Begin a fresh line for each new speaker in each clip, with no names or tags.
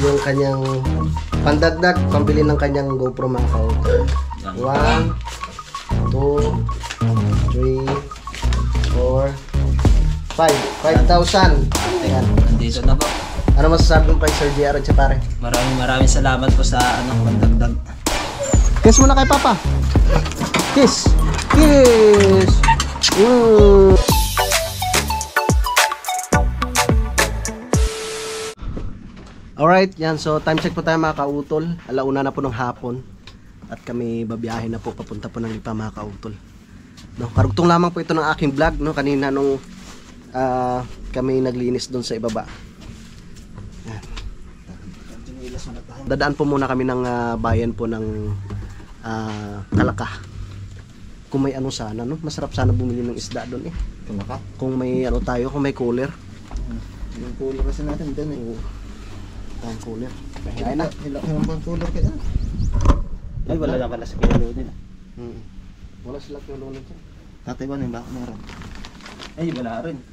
yung kanyang pandagdag, pambili ng kanyang GoPro mga kautol. 1, 2, 3, 4, 5,000.
Ayan, nandito na po.
Ano masasabi mo kay Sir JR at pare?
Maraming salamat po sa pandagdag.
Kiss muna kay Papa. Kiss. Kiss. Alright, yan. So, time check po tayo mga kautol. Alauna na po ng hapon. At kami babiyahin na po papunta po ng Lipa mga kautol. No, karugtong lamang po ito ng aking vlog. No? Kanina nung kami naglinis doon sa ibaba. Yan. Dadaan po muna kami ng bayan po ng Kalaka. Kung may ano sana, no? Masarap sana bumili ng isda doon eh.
Kalaka?
Kung may ano tayo, kung may cooler.
Yung cooler kasi natin doon eh.
Ang cooler. Kaya na.
Yung bang cooler kaya? Ay, wala na pala sa kilo din.
Wala sila kilo nito.
Tatay ba ba meron? Ay, wala rin.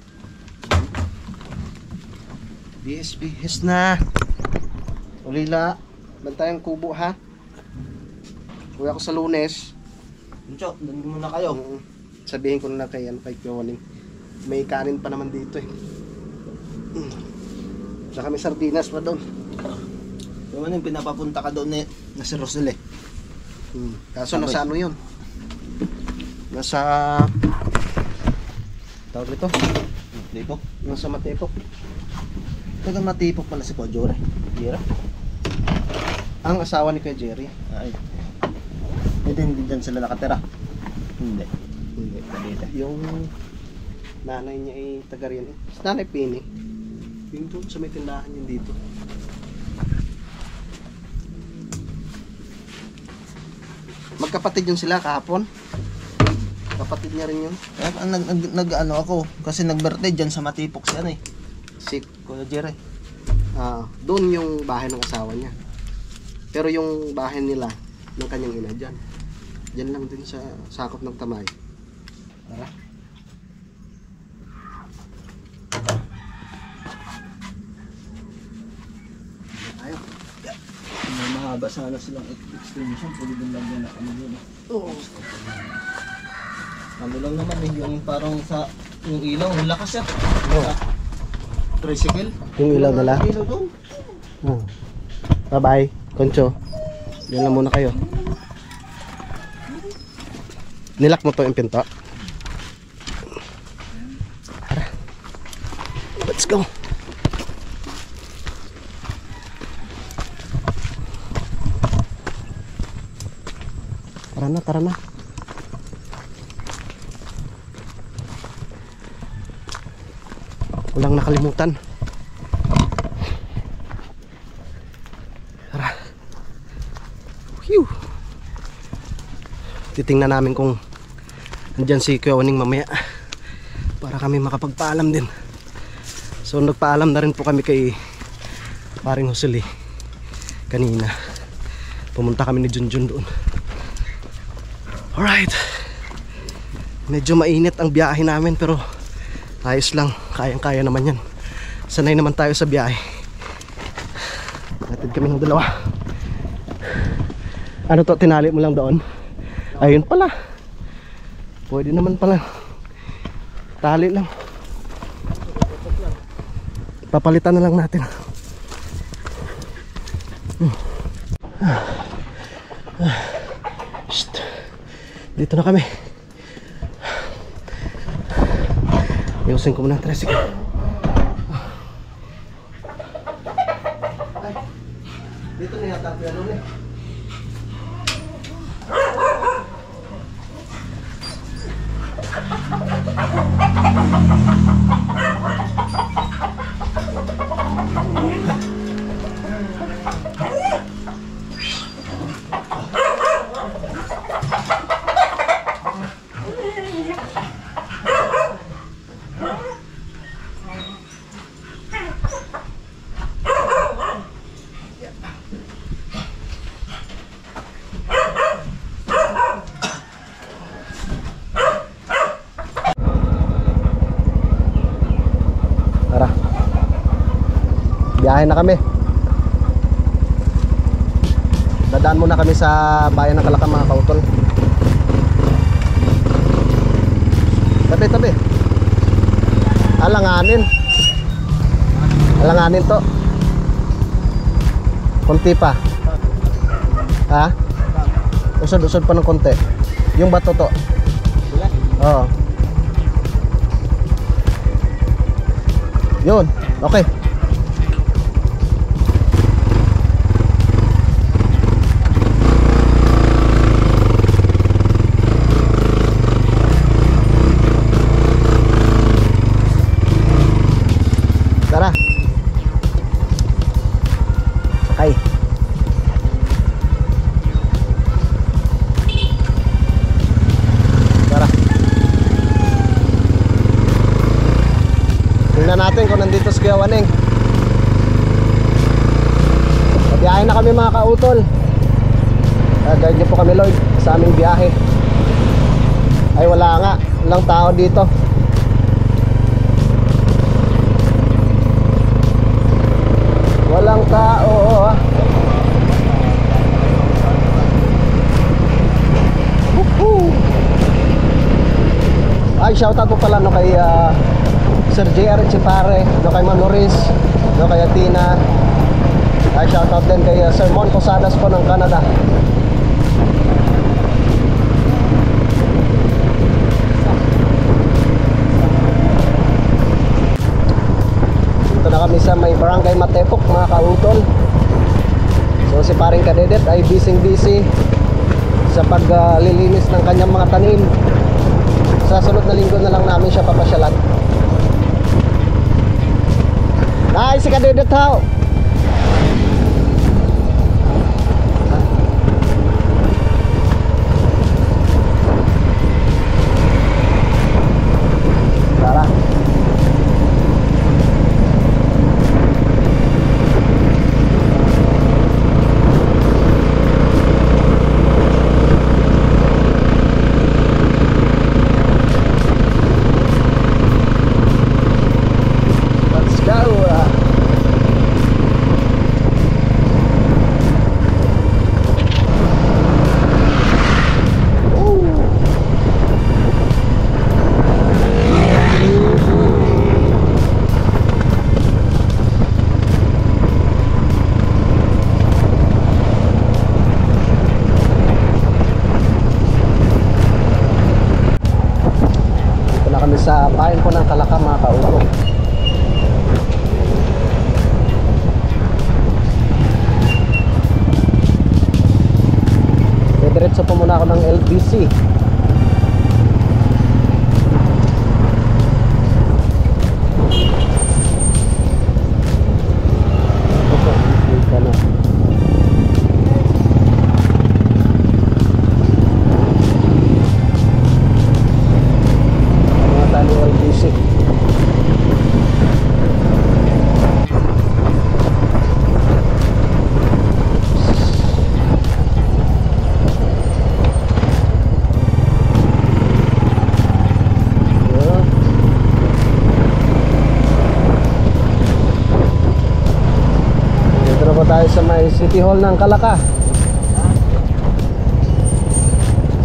Bihis na. Ulila. Bantayang kubo ha. Uwi ako sa Lunes.
Unchok, doon muna kayo.
Sabihin ko na kay Kyoning. May kanin pa naman dito eh. Saka may sardinas pa doon.
Yung ano yung pinapapunta ka doon na si Rosel eh.
Kaso nasa ano yun? Nasa tawag nito?
Matipok?
Nasa Matipok.
Tagang Matipok pala si Kojore. Dira?
Ang asawa ni Kuya Jerry.
Ay. Hindi dyan sila nakatira. Hindi.
Hindi. Yung nanay niya ay taga riyan eh. Si Nanay Pini. Yung doon sa may tindahan yun dito. Magkapatid yun sila kahapon. Kapatid niya rin yun.
Nag-ano ako kasi nag-birthday dyan sa Matipok si ano eh.
Si
Kuya Jerry.
Doon yung bahay ng asawa niya. Pero yung bahay nila ng kanyang ina dyan. Dyan lang din sa sakop ng Tamay. Tara. Tayo.
May mahaba sana silang extension. Pwede din lang yan na ano yun.
Oo.
Ano lang naman eh, yung parang sa yung ilaw, ang lakas yan.
Oo.
Tricycle.
Yung ilaw nila.
Ilaw doon.
Bye bye, Concho. Diyan lang muna kayo. Nilak mo to yung pinto. Tara. Let's go. Tara na. Walang nakalimutan. Tara. Phew. Titingnan namin kung andyan si Kuya Oning mamaya para kami makapagpaalam din. So nagpaalam na rin po kami kay paring Josely kanina. Pumunta kami ni Junjun doon. Alright. Medyo mainit ang biyahe namin pero ayos lang, kayang-kaya naman yan. Sanay naman tayo sa biyahe. Natid kami ng dalawa. Ano to, tinali mo lang doon? Ayun pala. Pwede naman pala. Tali lang. Papalitan na lang natin. Dito na kami. Ayusin ko muna ang tricycle. Dito na yata ang piano eh. Biyahe na kami. Dadaan muna kami sa bayan ng Kalakam mga kautol. Tabi. Alanganin. Alanganin to. Konti pa. Ha? Usod pa ng konti. Yung bato to. Oo. Yun. Okay. Tara. Sakay. Tara. Tingnan natin kung nandito si Kuya Waneng. Biyahe na kami mga kautol. Guide niyo po kami Lloyd sa aming biyahe. Ay wala nga, walang tao dito. Walang tao. Woohoo! Ay, shoutout po pala no kay Sir JR Chipare, no kay Ma'am Norris, no kay Atina. Ay, shoutout din kay Sir Mon Posadas po ng Canada. Ito na kami sa may Barangay Matepok mga kautol. So si paring Kadedet ay busy sa paglilinis ng kanyang mga tanim. Sa sunod na linggo na lang namin siya papasyalan. Ay, si Kadedet how? Tara. Let's go. Kami sa bayan po ng Kalakam mga kautol. Diretso po muna ako ng LBC. Tayo sa may City Hall ng Kalaka.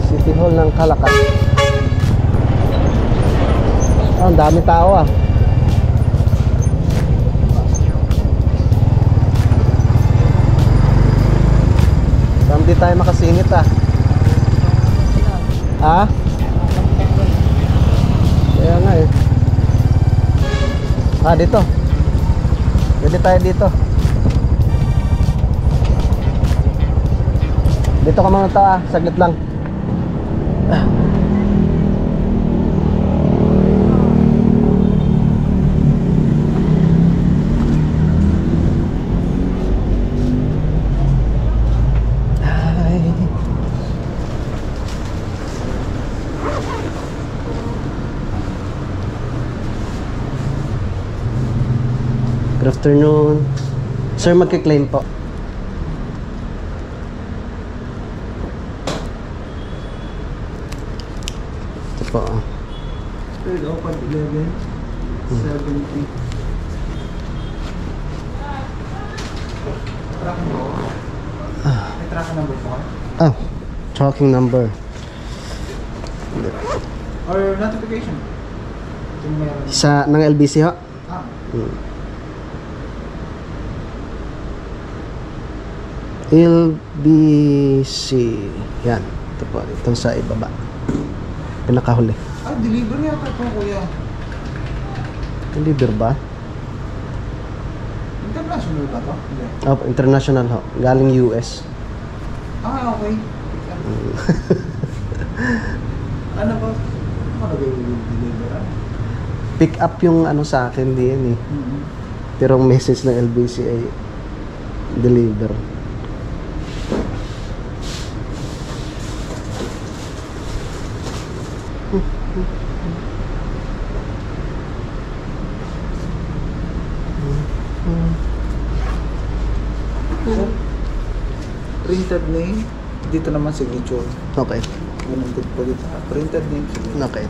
City Hall ng Kalaka. Oh, ang dami tao ah. Hindi tayo makasingit ah. Ha? Kaya nga eh. Ah, dito. Pwede tayo dito. Dito ka mga tao, saglit lang. Good afternoon. Sir, magki-claim po.
Third open 11 70. Track mo. May tracking number po kayo?
Ah, tracking number.
Or notification? Ito yung meron.
Sa ng LBC ho?
Ah,
LBC. Yan. Ito po. Itong sa ibaba. Pinakahuli.
deliver yata po kuya.
Deliver ba?
International ba to? Hindi.
Oh, international ho. Galing US.
Okay. Ano ba? Ano ba yung deliver?
Pick up yung ano sa akin din eh. Pero ang message ng LBC ay deliver.
Printed name. Dito naman signature.
Okay.
Anong good po dito? Printed name signature.
Okay.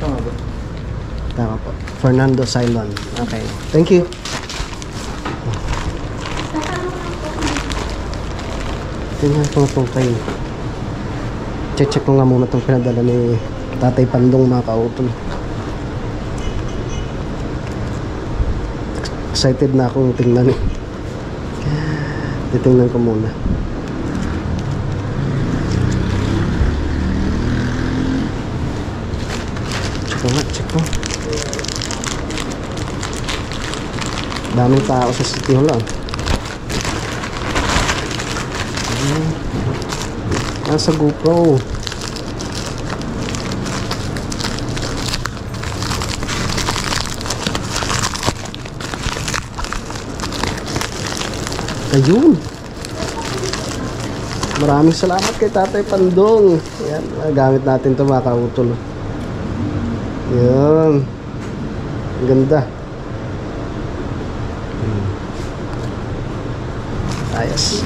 Tama ba?
Tama po. Fernando Silon. Okay. Thank you. Tingnan ko itong kayo. Check ko nga muna itong pinadala ni Tatay Pandong mga kautol. Excited na akong tingnan eh. Titingnan ko muna. Check ko. Daming tao sa City Hall ah. Nasa GoPro. Ayun. Maraming salamat kay Tatay Pandong. Ayan, gamit natin ito mga kautol. Yan. Ang ganda. Ayos.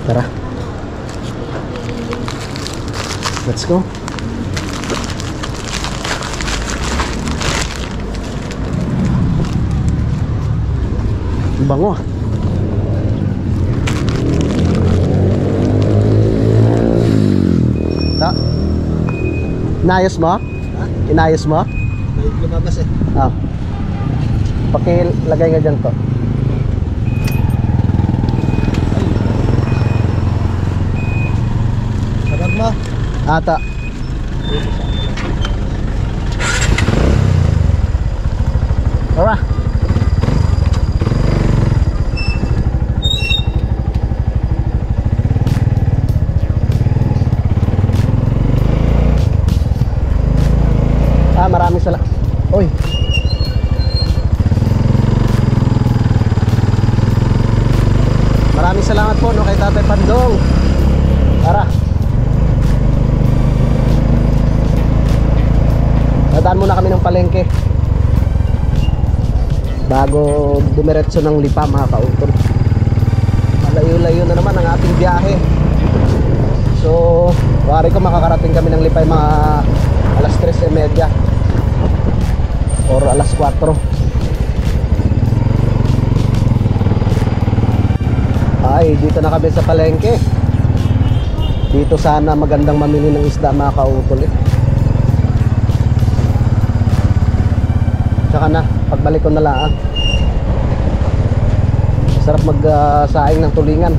Tara. Let's go. Bango ah. Inayos mo?
Ha?
Inayos mo?
May lumabas eh.
Ah. Pakilagay nga dyan to.
Sarap mo?
Ata. Tara. Maraming salamat. Oy. Maraming salamat po no kay Tatay Pandong. Tara. Dadaan muna kami ng palengke bago dumiretso ng Lipa mga kautol. Malayo-layo na naman ang ating biyahe. So, wari ko makakarating kami ng Lipa mga alas 3:30 or alas 4. Ay, dito na kami sa palengke. Dito sana magandang mamili ng isda mga kautol eh. Tsaka na, pagbalik ko na lang. Sarap mag-saing ng tulingan.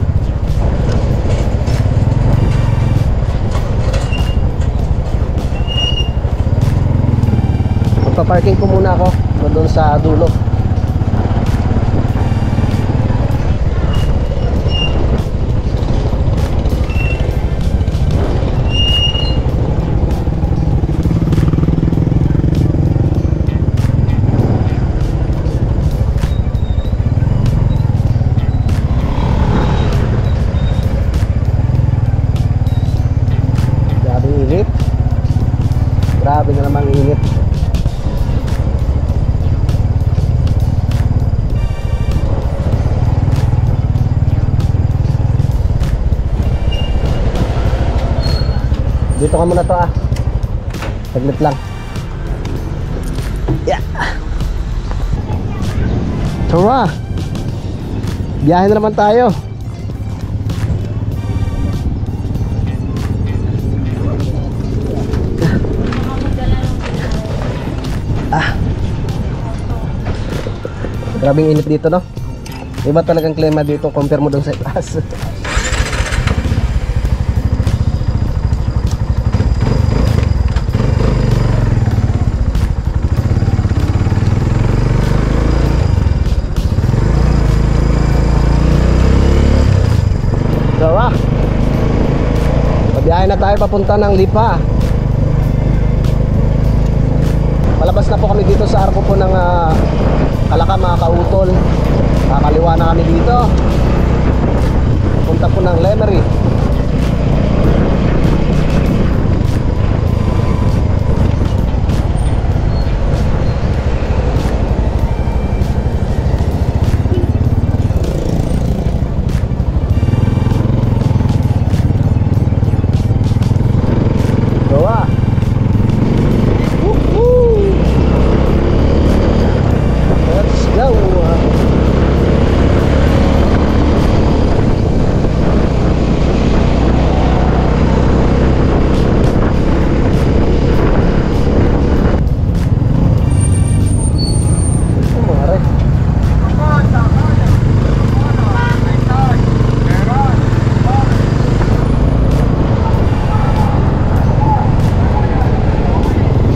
Magpa-parking ko muna ako doon sa dulo. Grabe init. Dito ka muna to ah. Saglit lang. Yeah. Tara. Biyahe na naman tayo. Grabing init dito, no? Iba talagang klima dito compare mo doon sa taas. So, pabiyahe na tayo papunta ng Lipa. Palabas na po kami dito sa arko po ng Kalaka mga kautol. Kakaliwa na kami dito. Punta po ng Lemery.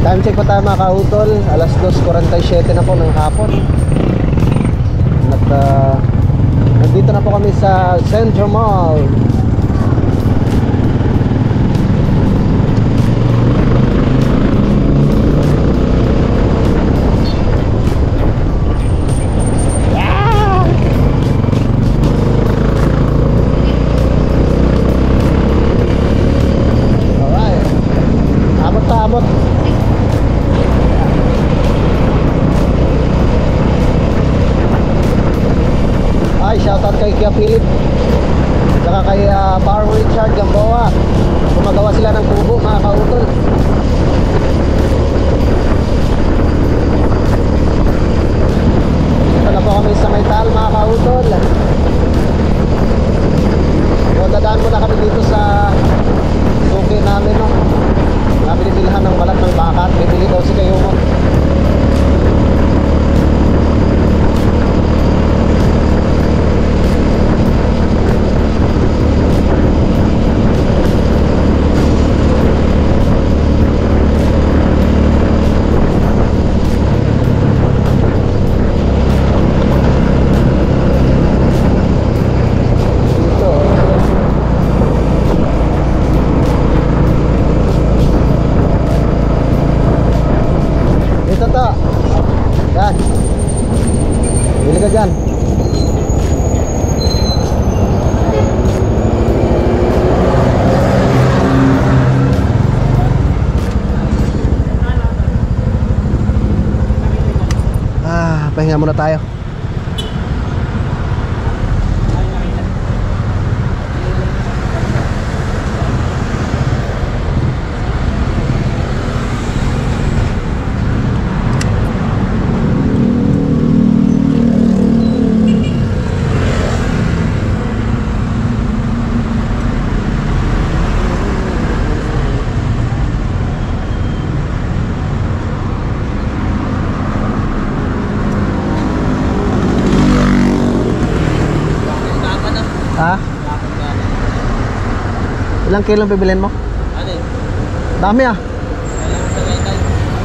Time check pa tayo mga kautol. Alas 2:47 na po ng hapon. At nandito na po kami sa Central Mall. Alright. Abot pa, abot. Shoutout kay Kia Philip saka kay Power Richard Gamboa. Gumagawa sila ng kubo mga kautol. Dito na po kami sa Maytal mga kautol. So dadaan muna kami dito sa suki namin, no? Nabilibilhan ng balat ng bakat. Bibili daw si kayo mo. Yan. Bili ka dyan. Pahinga muna tayo. Ha? Ilang kilo bibilin mo?
Ano eh?
Dami ah.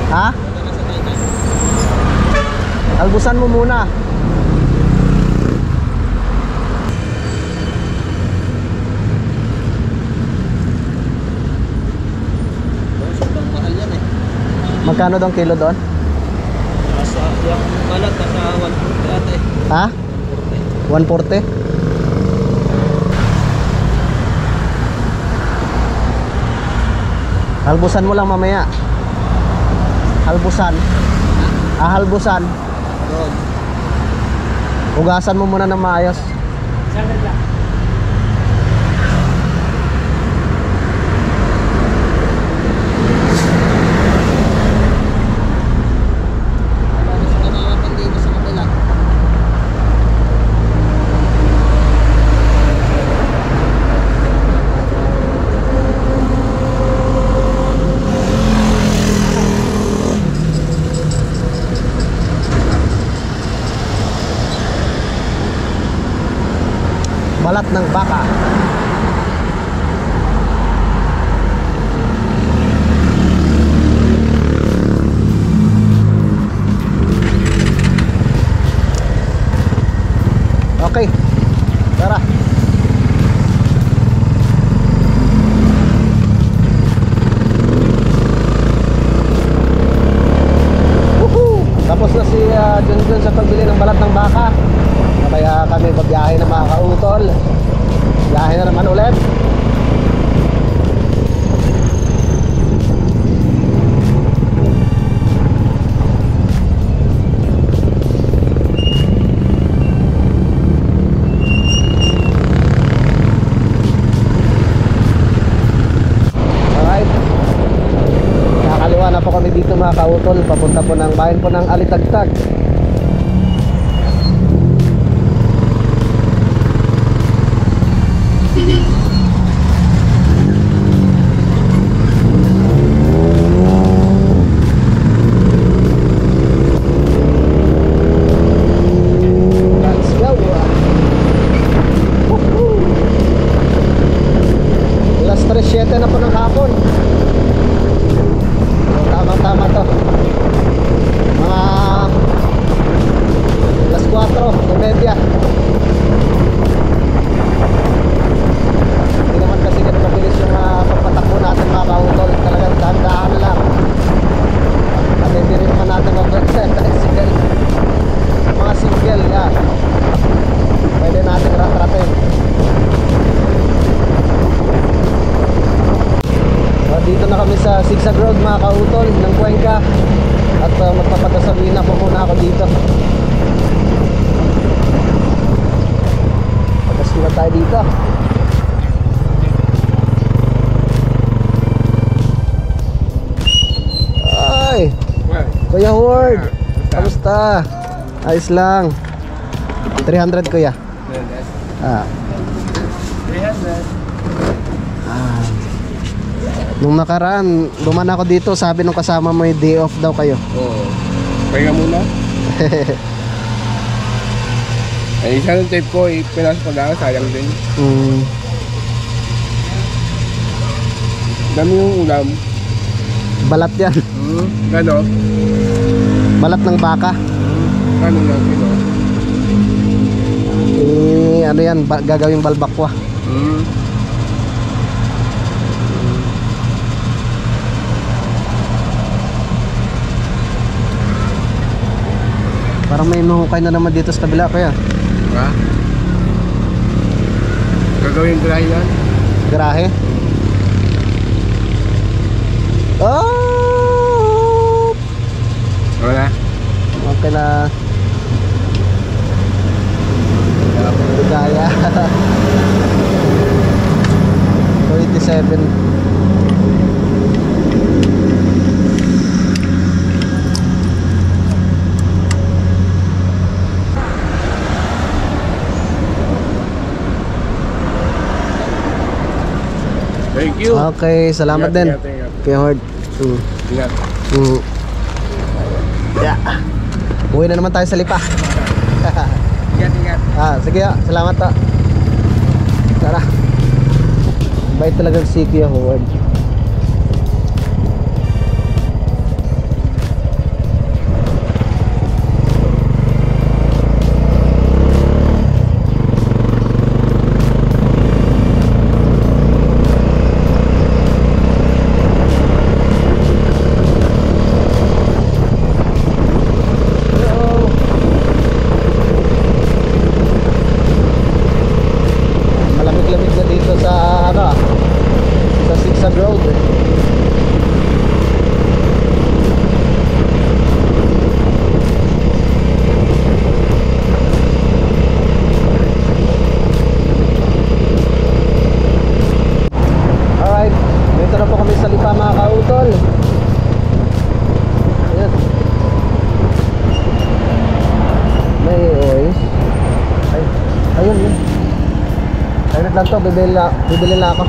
Ha? Albusan mo muna.
Sobrang mahal yan eh.
Magkano daw ang kilo doon?
Nasa yung balat nasa 140 ate.
Ha? 140? Halbusan mo lang mamaya. Halbusan. Halbusan.
Road.
Hugasan mo muna ng maayos. balat ng baka. Okay, tara. Woohoo! Tapos na si Junjun sa pagbili ng balat ng baka. Kaya kami babiyahe na mga kautol. Biyahe na naman ulit. Po kami dito mga kautol, papunta po ng bayan po ng Alitagtag. Let's go. Alas 3:07 na po ng hapon. Tama to. Mga alas 4:30. Hindi naman kasi ganun mabilis yung pagpatakbo natin mga kautol. Talagang dahan-dahan lang. At hindi rin naman natin mag-tricycle. Mga single yan, pwede natin ratratin. Dito na kami sa Zigzag Road mga kautol ng Cuenca. At magpapagasabina po muna ako dito. Pagkasila tayo dito. Ay, Kuya Howard, kamusta? Ayos lang. 300 kuya.
300.
Nung nakaraan, duman ako dito, sabi nung kasama mo yung day off daw kayo.
Oo. Pahinga muna. Ay, isa ng tape ko, pinas pa lang, sayang din. Dami yung ulam.
Balat yan.
Gano?
Balat ng baka.
Gano lang, kilo?
Ano yan, gagawing balbakwa. Parang may mahukay na naman dito sa kabila kaya.
Ha? Gagawin dry yan?
Garahe? Oh!
Wala?
Okay na. Ligaya. 27.
Thank you.
Okay, salamat
Ingat,
din.
ingat, ingat.
Kuya Howard.
Ingat.
Yeah. Uwi na naman tayo sa Lipa.
Ingat.
Sige, salamat ta. Tara. Bait talaga si Kuya Howard. Lang to, bibili na ako.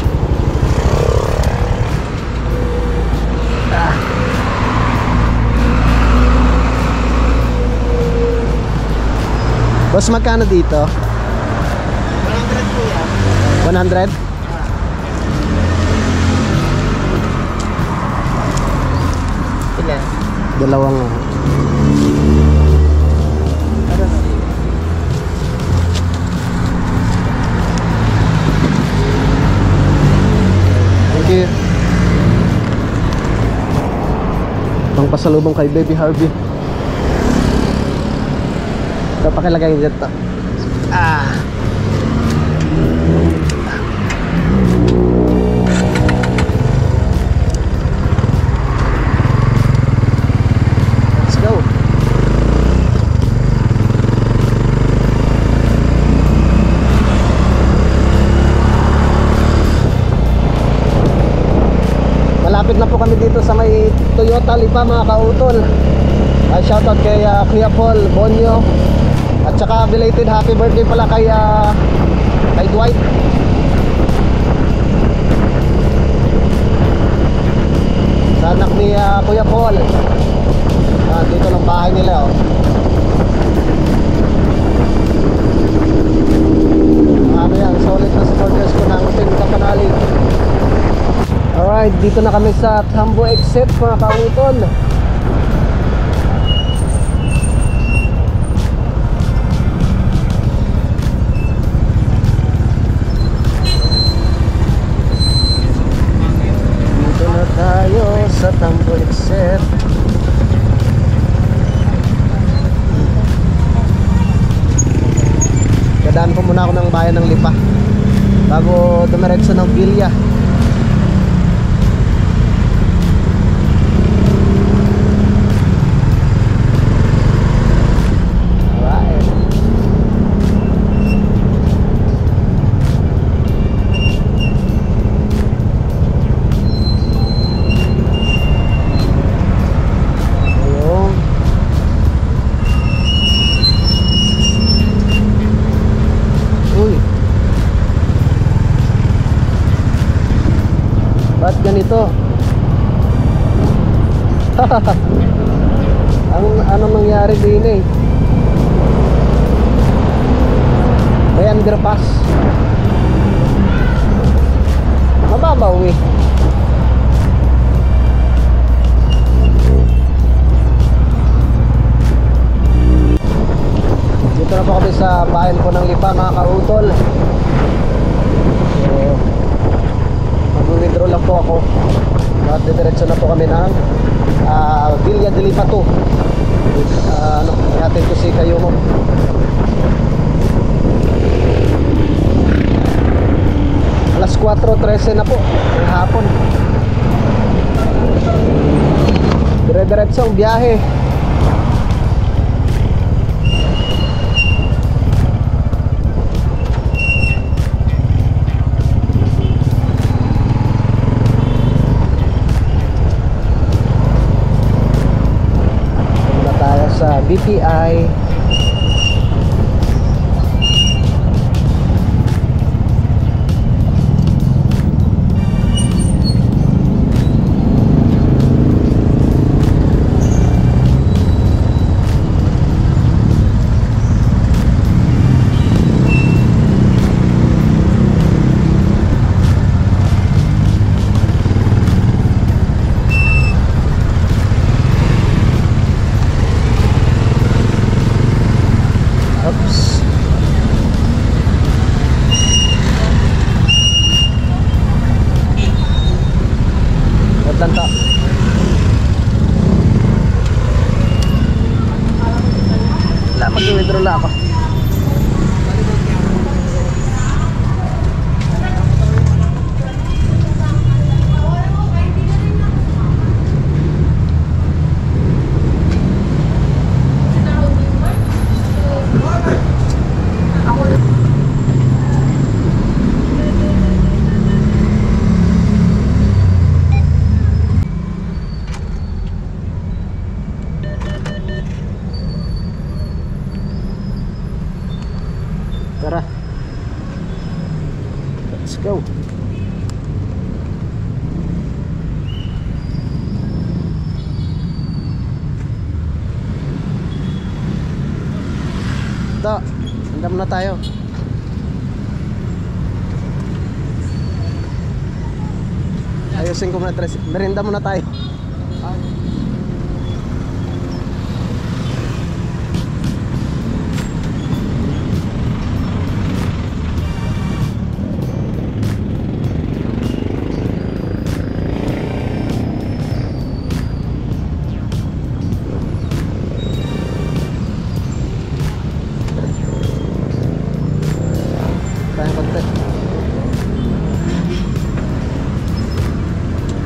Boss, magkano dito?
100 po yan.
100?
Ilan?
Dalawang Thank you. Pang pasalubong kay Baby Harvey. Ito pakilagay dyan to. Let's go. Malapit na po kami dito sa may Toyota Lipa mga kautol. Shoutout kay Kuya Paul Bonyo. At saka belated happy birthday pala kay Dwight. Sa anak ni Kuya Paul. Dito ng bahay nila oh. Ano yan, solid na supporters ko ng Team Kapanalig. Alright, dito na kami sa Tambo exit mga kautol. Dito na tayo sa Tambo exit. Dadaan po muna ako ng bayan ng Lipa bago dumiretso ng Villa. Ba't ganito? Anong nangyari din eh? May underpass. Mababaw eh. Dito na po kami sa bayan po ng Lipa mga kautol. Mag-withdraw lang po ako at diretso na po kami ng Villa de Lipa 2. Natin ko si Kayumo. Alas 4:13 na po ng hapon. Dire-diretso ang biyahe. Sa BPI. Atlanta. Wala, mag-withdraw lang ako. Tara. Let's go. Ito, andam na tayo. Ayusin ko muna, Tres. Merienda muna tayo. Tayo konti.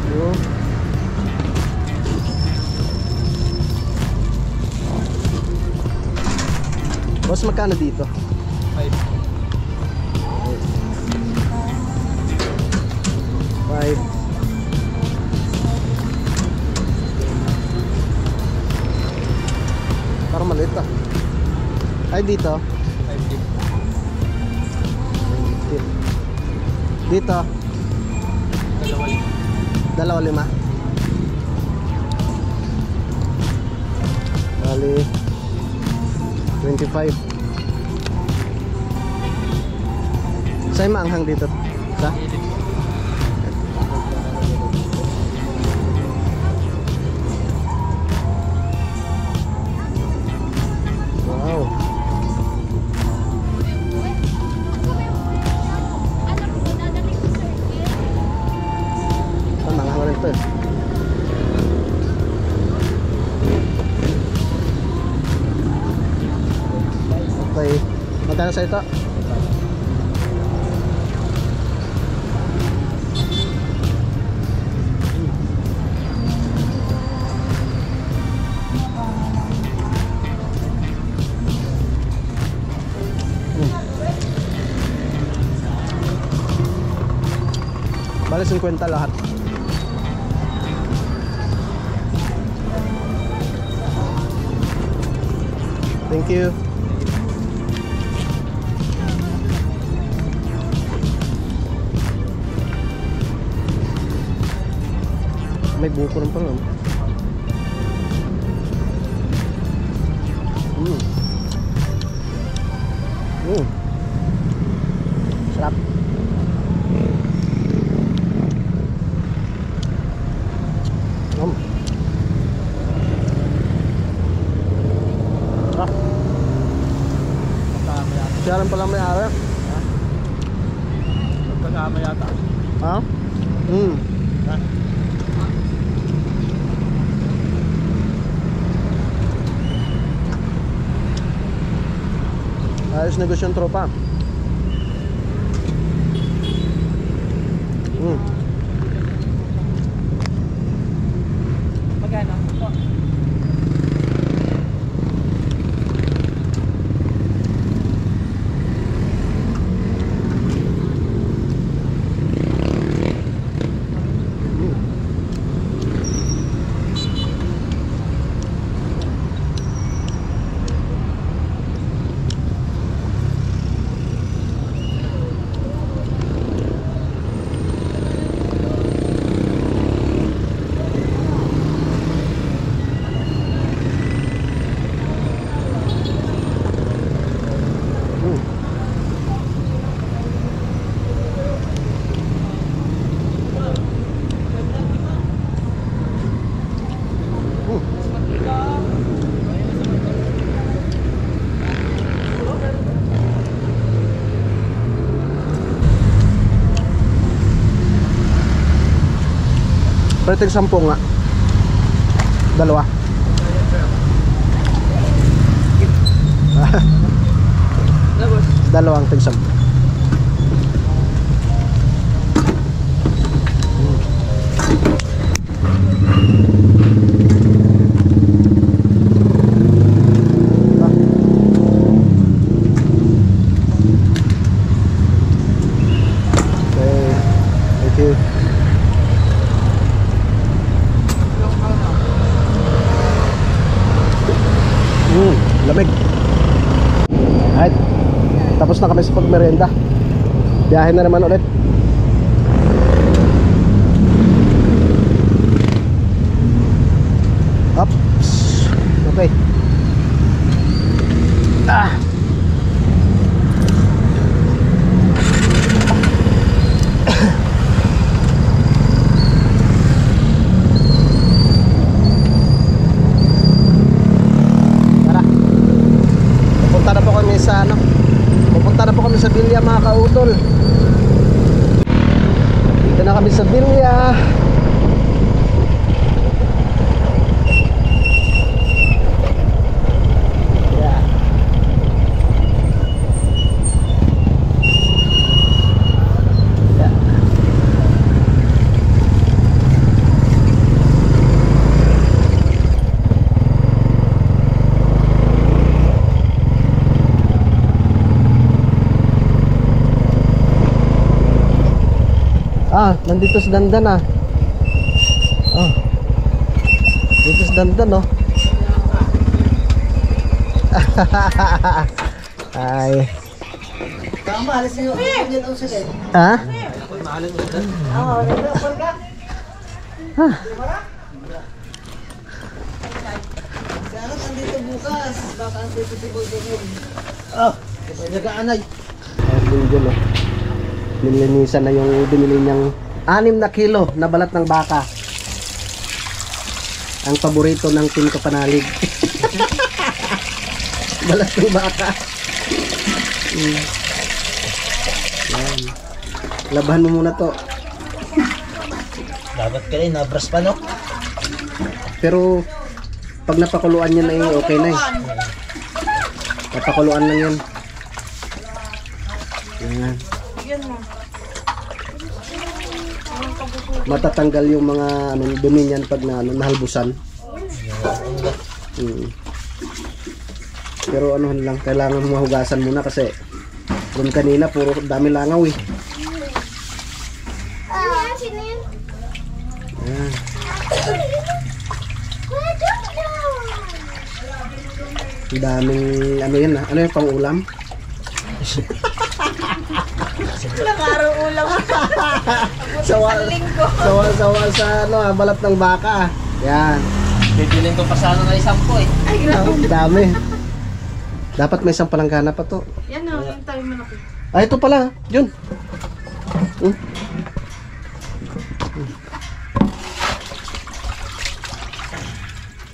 Yun. Boss, magkano dito?
5.
5. Parang maliit ah. Ay, dito.
5 din.
Dito.
2.
2.5. Bali 25. Sa'yo maanghang dito? Sa? Wow. Ito, maanghang rin ito. Okay. Magkano sa ito? Bali 50 lahat. Thank you. May buko rin pala. Sarap. Ah. Siya rin pala may ari.
Magkasama yata.
Ha?
Ha?
Ayos negosyo yung tropa.
Magkano?
Pwede 10 nga. 2. Dalawang tig 10. Okay. Thank you. Lamig. Alright. Tapos na kami sa pagmerienda. Biyahe na naman ulit. Ups. Okay. Nandito sa Dandan ah. Oh. Dito sa Dandan oh. Ay.
Tama, alis niyo. Yan ang sige.
Ha?
Maalis mo dyan.
Ah.
Sana nandito bukas. Baka ang dito si Boy Daniel. Oh, may nag-aanay.
Ayun dyan oh. Nilinisan na yung binili niyang 6 na kilo na balat ng baka. Ang paborito ng Team Kapanalig. Balat ng baka. Yan. Labahan mo muna to.
Dapat ka rin, nabras pa no?
Pero pag napakuluan yan ay okay na eh. Napakuluan lang yan. Yan. Matatanggal yung mga dumi niyan pag nahalbusan. Pero anuhan lang, kailangan mahugasan muna kasi doon kanina puro dami langaw eh. Ayan. Ang daming ano yan ah. Ano yung pang ulam? Sawa sa ano ah, balat ng baka ah. Yan.
Bibilin ko pa sana na isang po eh.
Ang dami. Dapat may isang palanggana pa to.
Yan o, yung tayo malaki.
Ah, ito pala. Yun.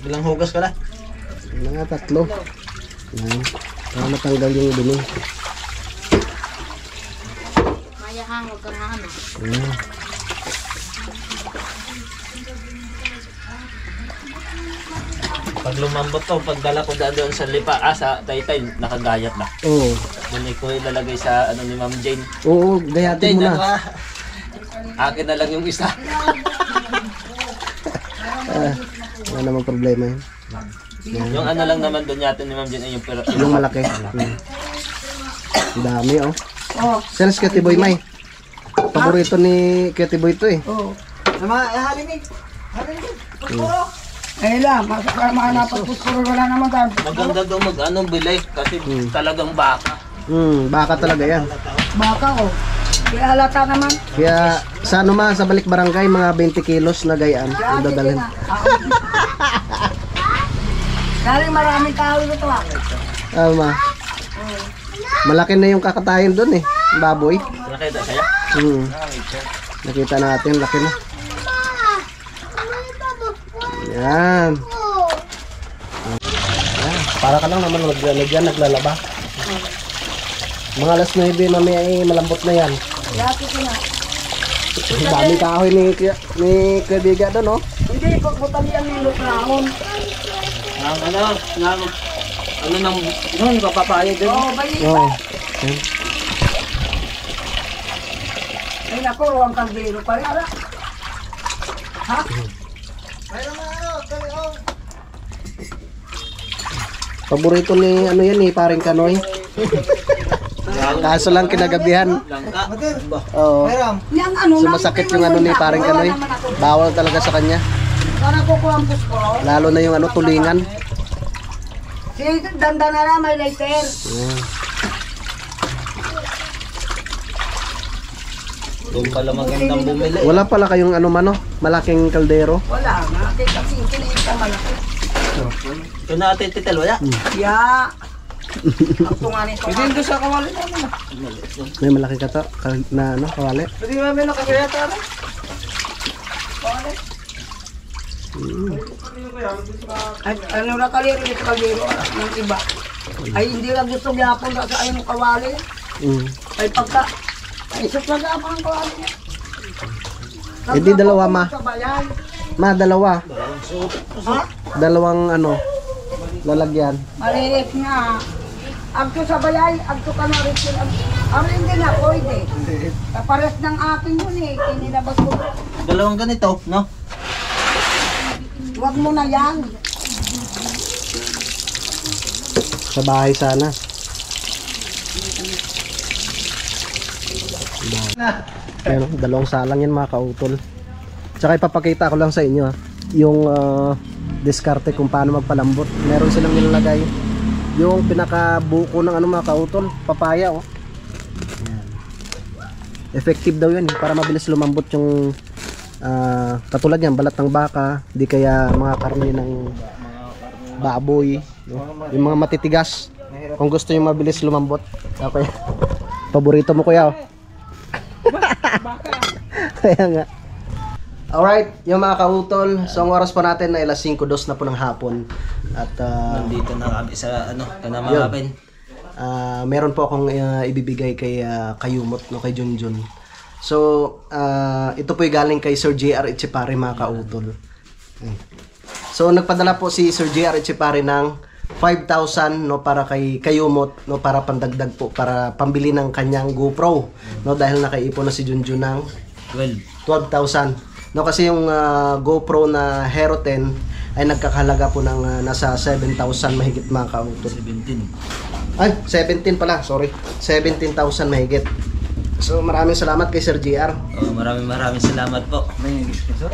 Bilang hugas ka na?
Mga 3. Yan. Para matanggal yung dumi.
Maya hang, huwag kang ano.
Yan.
Pag lumambot to, pagdala ko doon sa lipa, sa Taytay, nakagayat na.
Oo.
Doon ko ilalagay sa ano ni Ma'am Jane.
Oo, gayatin mo na.
Akin na lang yung isa.
Wala namang problema yun.
Yung ano lang naman doon natin ni Ma'am Jane ay yung pero.
Yung malaki. Ang dami oh. Saan si Cutie Boy May? Paborito ni Cutie Boy to eh.
Oo.
Halin eh.
Eh lang, makanapat puspuro wala naman tayo.
Maganda daw mag-ano bilay kasi talagang baka.
Baka talaga yan.
Baka ko. Kaya halata naman.
Kaya sa ano sa balik barangay mga 20 kilos na gayaan yung dadalhin.
Dahil maraming tao dito ah.
Ma. Malaki na yung kakatayin doon eh. Baboy.
Nakita kaya?
Nakita natin, laki na. Yan. Yan. Para ka lang naman naglalaba. Mga alas 9 mamaya ay malambot na yan.
Lati ko na.
Dami kahoy ni Kabiga doon, no?
Hindi, pagbutan yan nilot na akon.
Ano nang noon papapayag din.
Oo, bayi.
Oo.
Ay naku, ang kaldero pa rin. Ara. Ha?
Paborito ni ano yan ni paring Kanoy. Kaso lang kinagabihan. Oo.
Yan ano lang.
Sumasakit yung ano ni paring Kanoy. Bawal talaga sa kanya.
Sana ko ang pusko.
Lalo na yung ano tulingan.
Si Danda na lang may lighter.
Doon pala magandang bumili.
Wala pala kayong ano mano, malaking kaldero.
Wala nga. Kasi kiniit ka malaki.
Ito natin titel wala.
Ya. Ang tunga nito.
Hindi doon sa kawali namin.
May malaki ka to na ano, kawali.
Hindi namin nakasaya tayo.
Ay, ano na kaliro nito kaliro ng iba. Ay hindi lang gusto gyapon sa ayong kawali. Ay pagka ay sa talaga ang kawali.
Eh di dalawa ma.
Sa bayan.
Ma dalawa.
Ha?
Dalawang ano lalagyan.
Maliit nga. Agto sa bayay, agto ka na rin sila. Ang hindi na, pwede. Kapares ng akin yun eh, inilabas ko.
Dalawang ganito, no?
Huwag mo na yan.
Sa bahay sana. Ayan, dalawang salang yan mga kautol. Tsaka ipapakita ko lang sa inyo yung diskarte kung paano magpalambot. Meron silang nilalagay yung pinakabuko ng ano mga kautol, papaya oh. Ayan. Effective daw yun para mabilis lumambot yung katulad yan, balat ng baka, di kaya mga karne ng baboy, no? Yung mga matitigas. Kung gusto nyo mabilis lumambot. Okay. Paborito mo kuya oh. Kaya nga. Alright, yung mga kautol, so ang oras pa natin na alas 5:02 na po ng hapon. At
Nandito na kami sa ano, Kanamapin.
meron po akong ibibigay kay Kayumot, no, kay Junjun. So, ito po yung galing kay Sir JR Echepare mga kautol. So, nagpadala po si Sir JR Echepare ng 5,000 no para kay Kayumot, no, para pandagdag po para pambili ng kanyang GoPro, no, dahil nakaipon na si Junjun ng 12,000. No, kasi yung GoPro na Hero 10 ay nagkakahalaga po ng nasa 7,000 mahigit mga kautol.
17.
Ay, 17 pala, sorry. 17,000 mahigit. So, maraming salamat kay Sir JR.
Oh, maraming salamat po. May sponsor?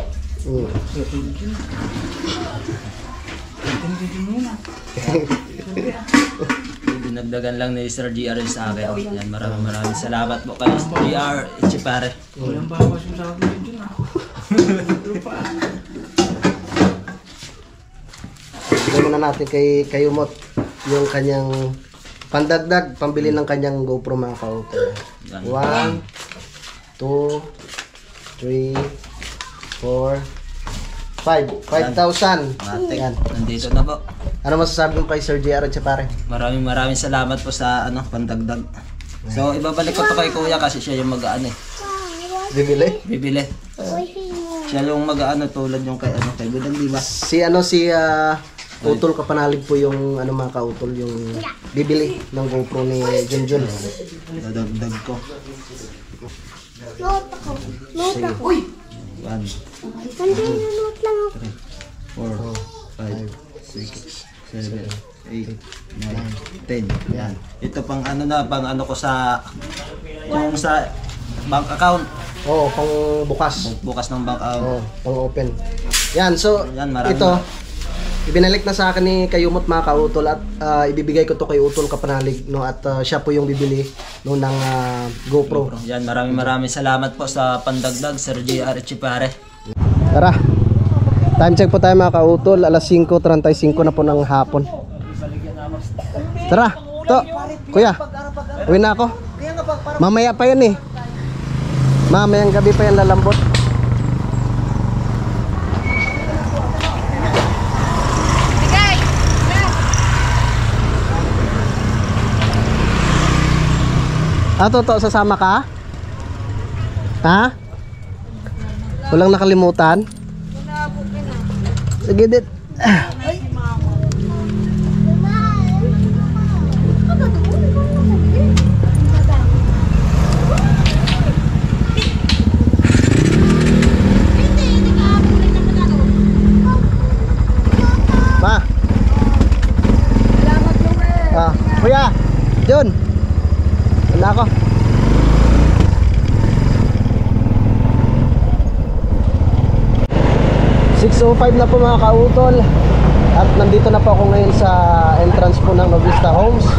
Dinagdagan lang ni Sir GR sa akin. Yan, maraming salamat po kay GR Echepare.
Walang bawas yung sabi ko dyan ah.
Bigyan muna natin kay Kayumot yung kanyang pandagdag, pambili ng kanyang GoPro mga kautol. 1, 2, 3, 4, 5,000.
Matik,
Yan.
nandito na po.
Ano masasabi mo kay Sir JR Echepare?
Maraming salamat po sa ano, pandagdag. So, ibabalik ko to kay Kuya kasi siya yung mag-ano eh. Bibili. Siya yung mag-ano tulad yung kay ano, kay Budang, di ba?
Si Utol Kapanalig po yung ano mga kautol, yung bibili ng GoPro ni Junjun.
Dadagdag ko.
Note ako. Note ako.
1,
Hindi na note lang ako.
4, 5, 6, 7, 8, 9, 10. Yan. Ito pang ano ko sa yung sa bank account.
Oo, pang bukas.
Bukas ng bank account.
Oo, pang open. Yan, so
Yan, marami
ito,
na.
ibinalik na sa akin ni Kayumot mga kautol at ibibigay ko to kay Utol Kapanalig, no, at siya po yung bibili no ng GoPro.
Yan, maraming salamat po sa pandagdag Sir JR Echepare.
Tara. Time check po tayo mga kautol, alas 5:35 na po ng hapon. Tara, to. Kuya, uwi na ako. Mamaya pa yan eh. Mamayang gabi pa yan lalambot. Toto, sasama ka? Ha? Walang nakalimutan? Sige, dit. Ma. Kuya, Jun. Wala ako. (6:05) na po mga kautol. At nandito na po ako ngayon sa entrance po ng Novista Homes.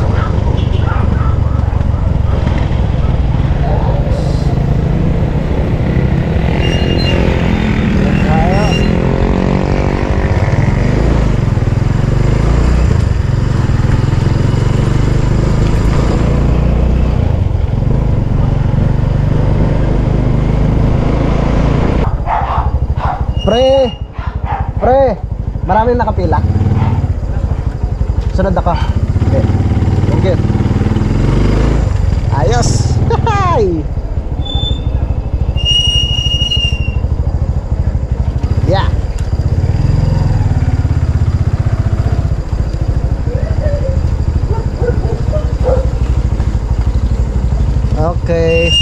Pre, maraming nakapila. Sunod ako. Okay. Thank you. Ayos. Yeah. Okay.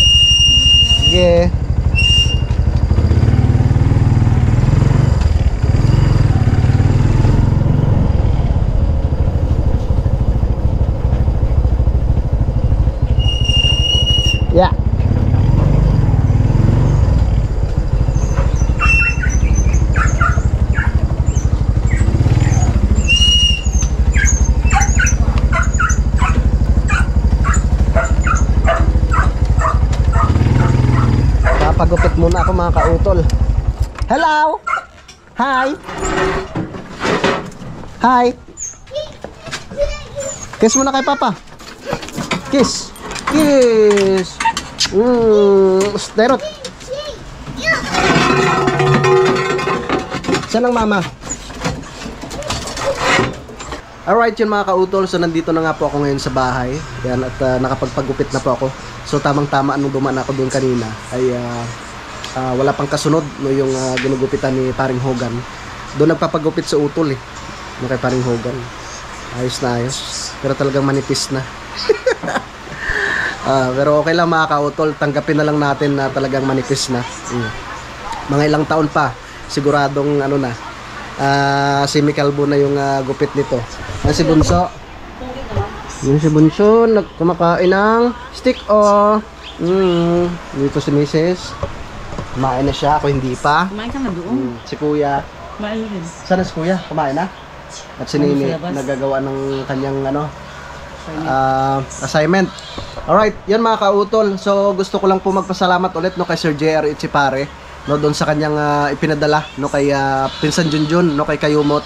Sige. Yeah. muna ako mga kautol. Hello! Hi! Hi! Kiss muna kay Papa. Kiss! Kiss! Sterot! Saan ang mama? Alright yun mga kautol, so nandito na nga po ako ngayon sa bahay. Yan, at nakapagpagupit na po ako. So tamang tama nung dumaan ako doon kanina ay wala pang kasunod no, yung ginugupitan ni Paring Hogan. Doon nagpapagupit sa utol no, kay Paring Hogan. Ayos na ayos, pero talagang manipis na. Pero okay lang mga kautol, tanggapin na lang natin na talagang manipis na. Mga ilang taon pa siguradong ano na, semikalbo na yung gupit nito. Yan si Bunso. Yan si Bunso, kumakain ng stick dito si Mrs. Kumain na siya, ako hindi pa.
Kumain ka na doon.
Si Kuya.
Kumain din.
Sana si Kuya, kumain na. At si Nini, nagagawa ng kanyang assignment. Alright, yan mga kautol. So gusto ko lang po magpasalamat ulit no, kay Sir JR Ichipare no, doon sa kanyang ipinadala no, kay Pinsan Junjun no, kay Kayumot.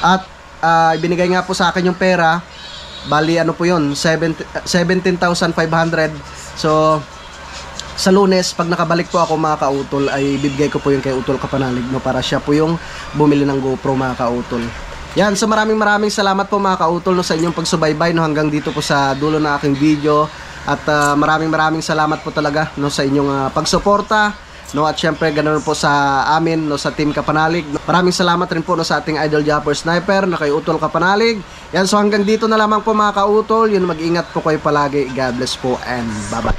At ibinigay nga po sa akin yung pera. Bali ano po yun, 17,500. So sa Lunes pag nakabalik po ako mga kautol ay bibigay ko po yung kay Utol Kapanalig no, para siya po yung bumili ng GoPro mga kautol. Yan, so maraming salamat po mga kautol no, sa inyong pagsubaybay no, hanggang dito po sa dulo ng aking video. At maraming salamat po talaga no, sa inyong pagsuporta no, at syempre ganoon po sa amin no, sa Team Kapanalig. Maraming salamat rin po no, sa ating idol Japper Sniper na kay Utol Kapanalig. Yan, so hanggang dito na lamang po mga kautol. Yun, mag-ingat po kayo palagi. God bless po and bye bye.